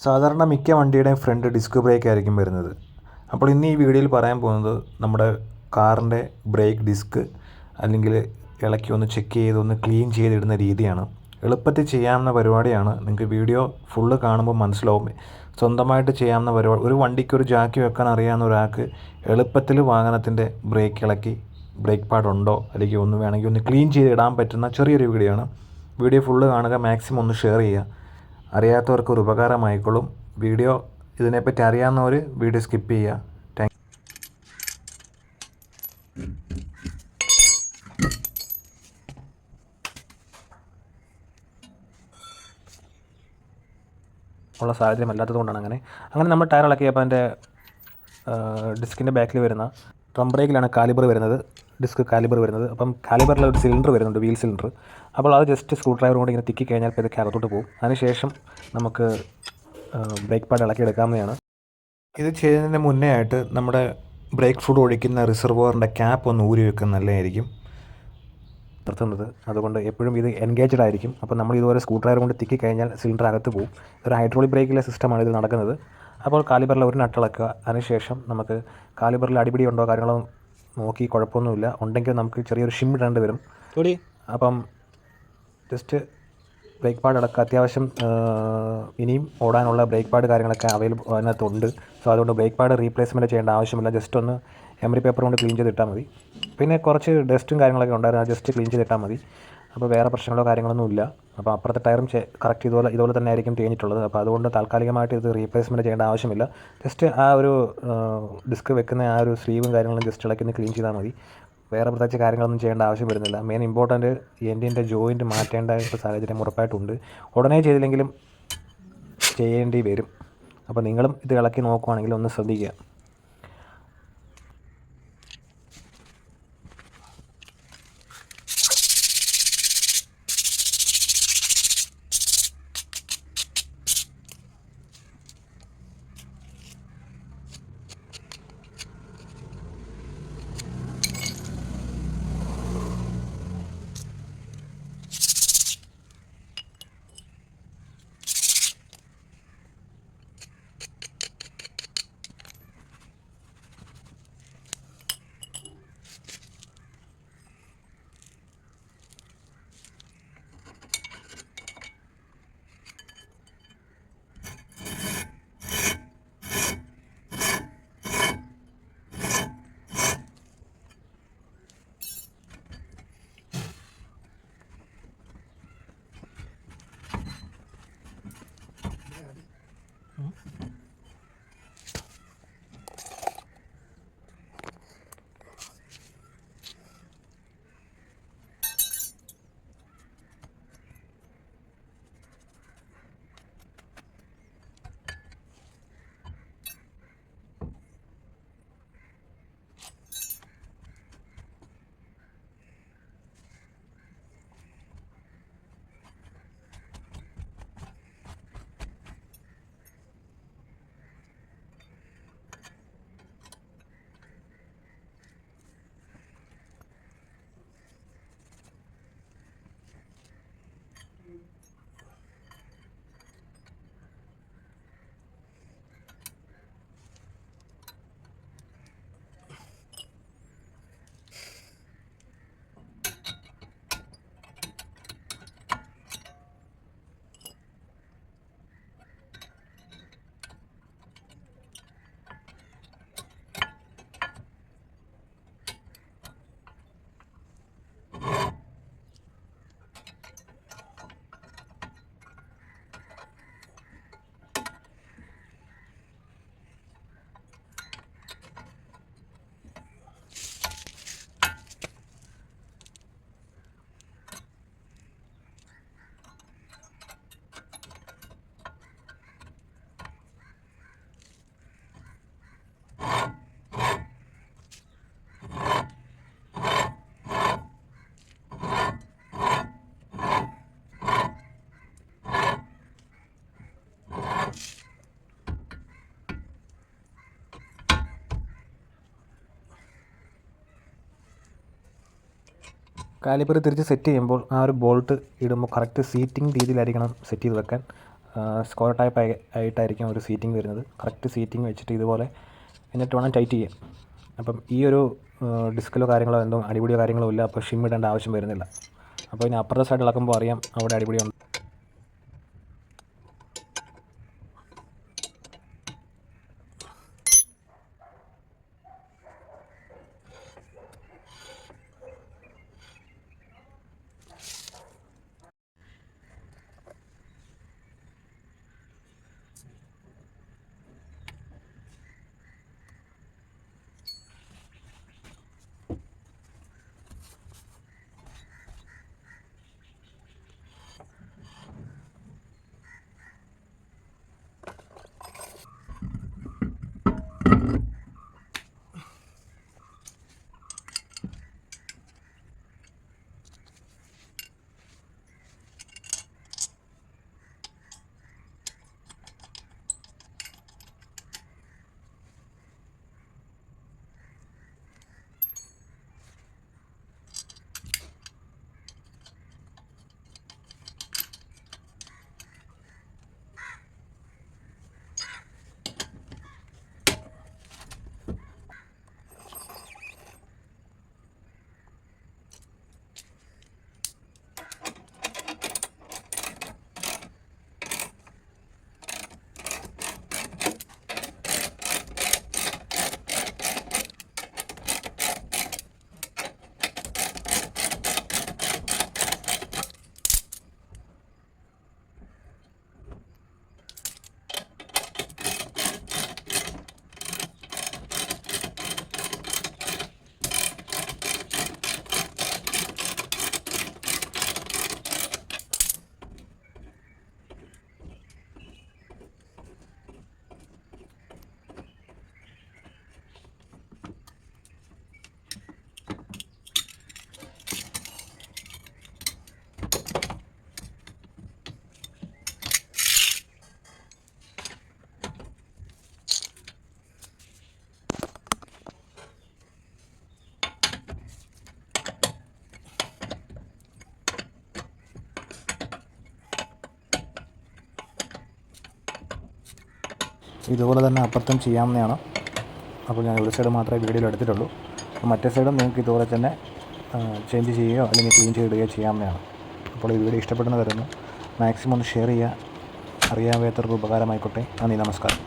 സാധാരണ മിക്ക വണ്ടിയുടെയും front disc brake ആയിരിക്കും വരുന്നത്. അപ്പോൾ ഇന്ന് ഈ വീഡിയോയിൽ പറയാൻ പോകുന്നത് നമ്മുടെ കാറിൻ്റെ ബ്രേക്ക് ഡിസ്ക് അല്ലെങ്കിൽ ഇളക്കി ഒന്ന് ചെക്ക് ചെയ്ത് ഒന്ന് ക്ലീൻ ചെയ്തിടുന്ന രീതിയാണ്. എളുപ്പത്തിൽ ചെയ്യാവുന്ന പരിപാടിയാണ്. നിങ്ങൾക്ക് വീഡിയോ ഫുള്ള് കാണുമ്പോൾ മനസ്സിലാവും. സ്വന്തമായിട്ട് ചെയ്യാവുന്ന പരിപാടി. ഒരു വണ്ടിക്ക് ഒരു ജാക്കി വെക്കാൻ അറിയാവുന്ന ഒരാൾക്ക് എളുപ്പത്തിൽ വാഹനത്തിൻ്റെ ബ്രേക്ക് ഇളക്കി ബ്രേക്ക് പാഡ് ഉണ്ടോ അല്ലെങ്കിൽ ഒന്ന് വേണമെങ്കിൽ ഒന്ന് ക്ലീൻ ചെയ്തിടാൻ പറ്റുന്ന ചെറിയൊരു വീഡിയോ ആണ്. വീഡിയോ ഫുള്ള് കാണുക, മാക്സിമം ഒന്ന് ഷെയർ ചെയ്യുക. അറിയാത്തവർക്ക് ഒരു ഉപകാരമായിക്കോളും. വീഡിയോ ഇതിനെപ്പറ്റി അറിയാവുന്നവർ വീഡിയോ സ്കിപ്പ് ചെയ്യുക. ഉള്ള സാഹചര്യം അല്ലാത്തതുകൊണ്ടാണ് അങ്ങനെ നമ്മൾ ടയർ ഇളക്കിയപ്പോൾ അതിൻ്റെ ഡിസ്കിൻ്റെ ബാക്കിൽ വരുന്ന ഡ്രം ബ്രേക്കിലാണ് കാലിബർ വരുന്നത്, ഡിസ്ക് കാലിബർ വരുന്നത്. അപ്പം കാലിബറിൽ ഒരു സിലിണ്ടർ വരുന്നുണ്ട്, വീൽ സിലിണ്ടർ. അപ്പോൾ അത് ജസ്റ്റ് സ്ക്രൂ ഡ്രൈവർ കൊണ്ട് ഇങ്ങനെ തിക്കി കഴിഞ്ഞാൽ ഇതൊക്കെ അകത്തോട്ട് പോകും. അതിനുശേഷം നമുക്ക് ബ്രേക്ക് പാഡ് ഇളക്കി എടുക്കാവുന്നതാണ്. ഇത് ചെയ്യുന്നതിന് മുന്നേ ആയിട്ട് നമ്മുടെ ബ്രേക്ക് ഫ്ലൂയിഡ് ഒഴിക്കുന്ന റിസർവോയറിൻ്റെ ക്യാപ്പ് ഒന്ന് ഊരി വെക്കുന്നത് നല്ലതായിരിക്കും നിർത്തുന്നത്. അതുകൊണ്ട് എപ്പോഴും ഇത് എൻഗേജ്ഡ് ആയിരിക്കും. അപ്പോൾ നമ്മൾ ഇതുപോലെ സ്ക്രൂ ഡ്രൈവർ കൊണ്ട് തിക്കി കഴിഞ്ഞാൽ സിലിണ്ടർ അകത്ത് പോകും. ഒരു ഹൈഡ്രോളിക് ബ്രേക്കിലെ സിസ്റ്റമാണ് ഇത് നടക്കുന്നത്. അപ്പോൾ കാലിബറിൽ ഒരു നട്ട് ഇളക്കുക. അതിനുശേഷം നമുക്ക് കാലിബറിൽ അടിപിടി ഉണ്ടോ കാര്യങ്ങളോ നോക്കി, കുഴപ്പമൊന്നുമില്ല ഉണ്ടെങ്കിൽ നമുക്ക് ചെറിയൊരു ഷിം ഇടേണ്ടി വരും. അപ്പം ജസ്റ്റ് ബ്രേക്ക് പാഡ് ഇളക്കുക. അത്യാവശ്യം ഇനിയും ഓടാനുള്ള ബ്രേക്ക് പാഡ് കാര്യങ്ങളൊക്കെ അവൈലബിൾ അതിനകത്തുണ്ട്. സോ അതുകൊണ്ട് ബ്രേക്ക് പാഡ് റീപ്ലേസ്മെൻറ്റ് ചെയ്യേണ്ട ആവശ്യമില്ല. ജസ്റ്റ് ഒന്ന് എമറി പേപ്പർ കൊണ്ട് ക്ലീൻ ചെയ്തിട്ടാൽ മതി. പിന്നെ കുറച്ച് ഡസ്റ്റും കാര്യങ്ങളൊക്കെ ഉണ്ടായിരുന്നു, ജസ്റ്റ് ക്ലീൻ ചെയ്തിട്ടാൽ മതി. അപ്പോൾ വേറെ പ്രശ്നങ്ങളോ കാര്യങ്ങളൊന്നും ഇല്ല. അപ്പോൾ അപ്പുറത്തെ ടയറും കറക്റ്റ് ഇതുപോലെ തന്നെ ആയിരിക്കും തേഞ്ഞിട്ടുള്ളത്. അപ്പോൾ അതുകൊണ്ട് താൽക്കാലികമായിട്ട് ഇത് റീപ്ലേസ്മെൻറ്റ് ചെയ്യേണ്ട ആവശ്യമില്ല. ജസ്റ്റ് ആ ഒരു ഡിസ്ക് വെക്കുന്ന ആ ഒരു സ്ലീവും കാര്യങ്ങളും ജസ്റ്റ് ഇളക്കി ഒന്ന് ക്ലീൻ ചെയ്താൽ മതി. വേറെ പ്രത്യേകിച്ച് കാര്യങ്ങളൊന്നും ചെയ്യേണ്ട ആവശ്യം വരുന്നില്ല. മെയിൻ ഇമ്പോർട്ടൻറ്റ് എൻജിൻ്റെ ജോയിൻറ്റ് മാറ്റേണ്ട ഒരു സാഹചര്യം ഉറപ്പായിട്ടുണ്ട്. ഉടനെ ചെയ്തില്ലെങ്കിലും ചെയ്യേണ്ടി വരും. അപ്പോൾ നിങ്ങളും ഇത് ഇളക്കി നോക്കുവാണെങ്കിൽ ഒന്ന് ശ്രദ്ധിക്കുക. കാലിബർ തിരിച്ച് സെറ്റ് ചെയ്യുമ്പോൾ ആ ഒരു ബോൾട്ട് ഇടുമ്പോൾ കറക്റ്റ് സീറ്റിംഗ് രീതിയിലായിരിക്കണം സെറ്റ് ചെയ്ത് വെക്കാൻ. സ്ക്വയർ ടൈപ്പ് ആയിട്ടായിരിക്കും ഒരു സീറ്റിംഗ് വരുന്നത്. കറക്റ്റ് സീറ്റിംഗ് വെച്ചിട്ട് ഇതുപോലെ എന്നിട്ട് വേണം ടൈറ്റ് ചെയ്യാൻ. അപ്പം ഈ ഒരു ഡിസ്കിലോ കാര്യങ്ങളോ എന്തോ അടിപിടിയോ കാര്യങ്ങളോ ഇല്ല, അപ്പോൾ ഷിം ഇടേണ്ട ആവശ്യം വരുന്നില്ല. അപ്പോൾ ഇനി അപ്പുറത്തെ സൈഡ് ഇളക്കുമ്പോൾ അറിയാം അവിടെ അടിപിടിയുണ്ട്. ഇതുപോലെ തന്നെ അപ്പുറത്തും ചെയ്യാവുന്നതാണ്. അപ്പോൾ ഞാൻ ഒരു സൈഡ് മാത്രമേ വീഡിയോയിൽ എടുത്തിട്ടുള്ളൂ. അപ്പോൾ മറ്റേ സൈഡും നിങ്ങൾക്ക് ഇതുപോലെ തന്നെ ചേഞ്ച് ചെയ്യുകയോ അല്ലെങ്കിൽ ക്ലീൻ ചെയ്തിടുകയോ ചെയ്യാവുന്നതാണ്. അപ്പോൾ ഈ വീഡിയോ ഇഷ്ടപ്പെടുന്ന വരുന്നു. മാക്സിമം ഒന്ന് ഷെയർ ചെയ്യുക. അറിയാൻ വയ്യാത്തവർക്ക് ഉപകാരമായിക്കോട്ടെ. നന്ദി, നമസ്കാരം.